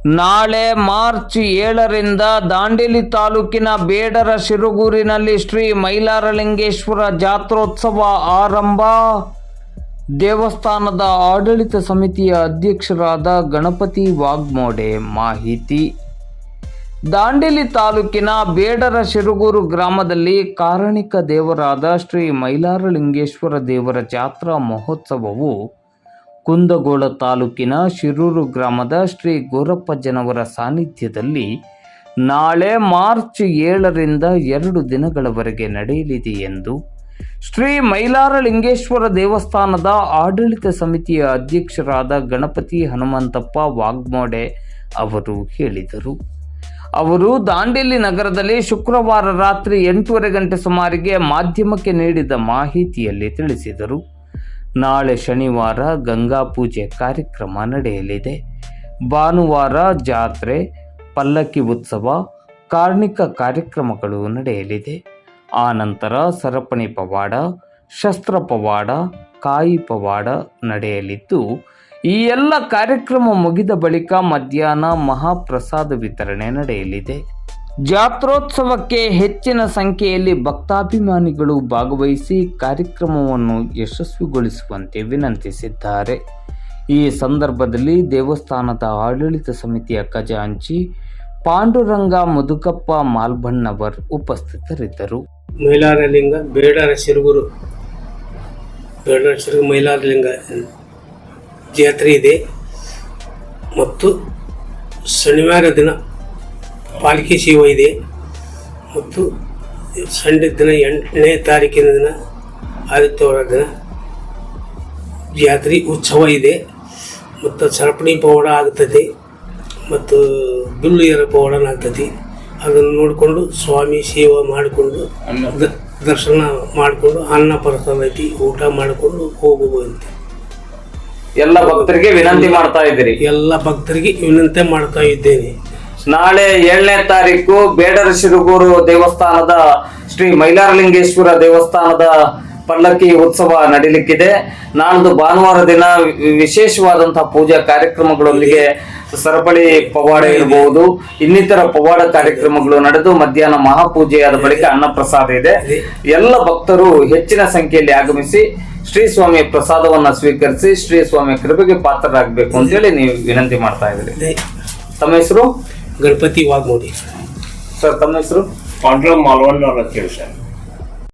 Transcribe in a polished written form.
ನಾಳೆ ಮಾರ್ಚ್ 7ರಿಂದ ದಾಂಡೇಲಿ ತಾಲೂಕಿನ ಬೇಡರ ಶಿರಗೂರಿನಲ್ಲಿ ಶ್ರೀ ಮೈಲಾರಲಿಂಗೇಶ್ವರ ಜಾತ್ರೋತ್ಸವ ಆರಂಭ. ದೇವಸ್ಥಾನದ ಆಡಳಿತ ಸಮಿತಿಯ ಅಧ್ಯಕ್ಷರಾದ ಗಣಪತಿ ವಾಗ್ಮೋಡೆ ಮಾಹಿತಿ. ದಾಂಡೇಲಿ ತಾಲೂಕಿನ ಬೇಡರ ಶಿರಗೂರು ಗ್ರಾಮದಲ್ಲಿ ಕಾರಣಿಕ ದೇವರಾದ ಶ್ರೀ ಮೈಲಾರಲಿಂಗೇಶ್ವರ ದೇವರ ಜಾತ್ರಾ ಮಹೋತ್ಸವವು ಕುಂದಗೋಳ ತಾಲೂಕಿನ ಶಿರೂರು ಗ್ರಾಮದ ಶ್ರೀ ಗೋರಪ್ಪಜ್ಜನವರ ಸಾನ್ನಿಧ್ಯದಲ್ಲಿ ನಾಳೆ ಮಾರ್ಚ್ 7ರಿಂದ 2 ದಿನಗಳವರೆಗೆ ನಡೆಯಲಿದೆ ಎಂದು ಶ್ರೀ ಮೈಲಾರಲಿಂಗೇಶ್ವರ ದೇವಸ್ಥಾನದ ಆಡಳಿತ ಸಮಿತಿಯ ಅಧ್ಯಕ್ಷರಾದ ಗಣಪತಿ ಹನುಮಂತಪ್ಪ ವಾಗ್ಮೋಡೆ ಅವರು ಹೇಳಿದರು. ಅವರು ದಾಂಡೇಲಿ ನಗರದಲ್ಲಿ ಶುಕ್ರವಾರ ರಾತ್ರಿ 8:30 ಗಂಟೆ ಸುಮಾರಿಗೆ ಮಾಧ್ಯಮಕ್ಕೆ ನೀಡಿದ ಮಾಹಿತಿಯಲ್ಲಿ ತಿಳಿಸಿದರು. ನಾಳೆ ಶನಿವಾರ ಗಂಗಾ ಪೂಜೆ ಕಾರ್ಯಕ್ರಮ ನಡೆಯಲಿದೆ. ಭಾನುವಾರ ಜಾತ್ರೆ, ಪಲ್ಲಕ್ಕಿ ಉತ್ಸವ, ಕಾರ್ಣಿಕ ಕಾರ್ಯಕ್ರಮಗಳು ನಡೆಯಲಿದೆ. ಆನಂತರ ಸರಪಣಿ ಪವಾಡ, ಶಸ್ತ್ರ ಪವಾಡ, ಕಾಯಿ ಪವಾಡ ನಡೆಯಲಿದ್ದು, ಈ ಎಲ್ಲ ಕಾರ್ಯಕ್ರಮ ಮುಗಿದ ಬಳಿಕ ಮಧ್ಯಾಹ್ನ ಮಹಾಪ್ರಸಾದ ವಿತರಣೆ ನಡೆಯಲಿದೆ. ಜಾತ್ರೋತ್ಸವಕ್ಕೆ ಹೆಚ್ಚಿನ ಸಂಖ್ಯೆಯಲ್ಲಿ ಭಕ್ತಾಭಿಮಾನಿಗಳು ಭಾಗವಹಿಸಿ ಕಾರ್ಯಕ್ರಮವನ್ನು ಯಶಸ್ವಿಗೊಳಿಸುವಂತೆ ವಿನಂತಿಸಿದ್ದಾರೆ. ಈ ಸಂದರ್ಭದಲ್ಲಿ ದೇವಸ್ಥಾನದ ಆಡಳಿತ ಸಮಿತಿಯ ಖಜಾಂಚಿ ಪಾಂಡುರಂಗ ಮುದುಕಪ್ಪ ಮಾಲ್ಬಣ್ಣವರ್ ಉಪಸ್ಥಿತರಿದ್ದರು. ಮೈಲಾರಲಿಂಗ ಬೇಡರ ಶಿರಗೂರು ಮೈಲಾರಲಿಂಗ ಜಾತ್ರೆ ಇದೆ ಮತ್ತು ಶನಿವಾರ ದಿನ ಪಾಲ್ಕಿ ಶಿವ ಇದೆ ಮತ್ತು ಸಂಡೆ ದಿನ 8ನೇ ತಾರೀಕಿನ ದಿನ ಆದಿತ್ಯವಾರ ದಿನ ಜಾತ್ರೆ ಉತ್ಸವ ಇದೆ ಮತ್ತು ಸರಪಣಿ ಪವಾಡ ಆಗ್ತದೆ ಮತ್ತು ಬಿಲ್ಲು ಏರ ಪವಾಡನ ಆಗ್ತದೆ. ಅದನ್ನು ನೋಡಿಕೊಂಡು ಸ್ವಾಮಿ ಸೇವೆ ಮಾಡಿಕೊಂಡು ದರ್ಶನ ಮಾಡಿಕೊಂಡು ಅನ್ನ ಪ್ರಸಾದ ಐತಿ, ಊಟ ಮಾಡಿಕೊಂಡು ಹೋಗುವಂತೆ ಎಲ್ಲ ಭಕ್ತರಿಗೆ ವಿನಂತಿ ಮಾಡ್ತಾ ಇದ್ದೀರಿ? ಎಲ್ಲ ಭಕ್ತರಿಗೆ ವಿನಂತಿ ಮಾಡ್ತಾ ಇದ್ದೇನೆ. ನಾಳೆ 7ನೇ ತಾರೀಕು ಬೇಡರ ಶಿರಗೂರು ದೇವಸ್ಥಾನದ ಶ್ರೀ ಮೈಲಾರಲಿಂಗೇಶ್ವರ ದೇವಸ್ಥಾನದ ಪಲ್ಲಕ್ಕಿ ಉತ್ಸವ ನಡೀಲಿಕ್ಕಿದೆ. ನಾಳ್ದು ಭಾನುವಾರ ದಿನ ವಿಶೇಷವಾದಂತಹ ಪೂಜಾ ಕಾರ್ಯಕ್ರಮಗಳೊಂದಿಗೆ ಸರಪಳಿ ಪವಾಡ ಇರಬಹುದು, ಇನ್ನಿತರ ಪವಾಡ ಕಾರ್ಯಕ್ರಮಗಳು ನಡೆದು ಮಧ್ಯಾಹ್ನ ಮಹಾಪೂಜೆಯಾದ ಬಳಿಕ ಅನ್ನಪ್ರಸಾದ ಇದೆ. ಎಲ್ಲ ಭಕ್ತರು ಹೆಚ್ಚಿನ ಸಂಖ್ಯೆಯಲ್ಲಿ ಆಗಮಿಸಿ ಶ್ರೀ ಸ್ವಾಮಿಯ ಪ್ರಸಾದವನ್ನ ಸ್ವೀಕರಿಸಿ ಶ್ರೀ ಸ್ವಾಮಿಯ ಕೃಪೆಗೆ ಪಾತ್ರರಾಗಬೇಕು ಅಂತೇಳಿ ನೀವು ವಿನಂತಿ ಮಾಡ್ತಾ ಇದ್ದೀರಿ. ತಮ್ಮ ಹೆಸರು? ಗಣಪತಿ ವಾಗ್ಮೋಡೆ ಸರ್. ತಮ್ಮ ಹೆಸರು? ಪಾಂಡುರಂಗ ಮಾಲ್ವಣ್ಣ ಅಂತ ಹೇಳಿ ಸರ್.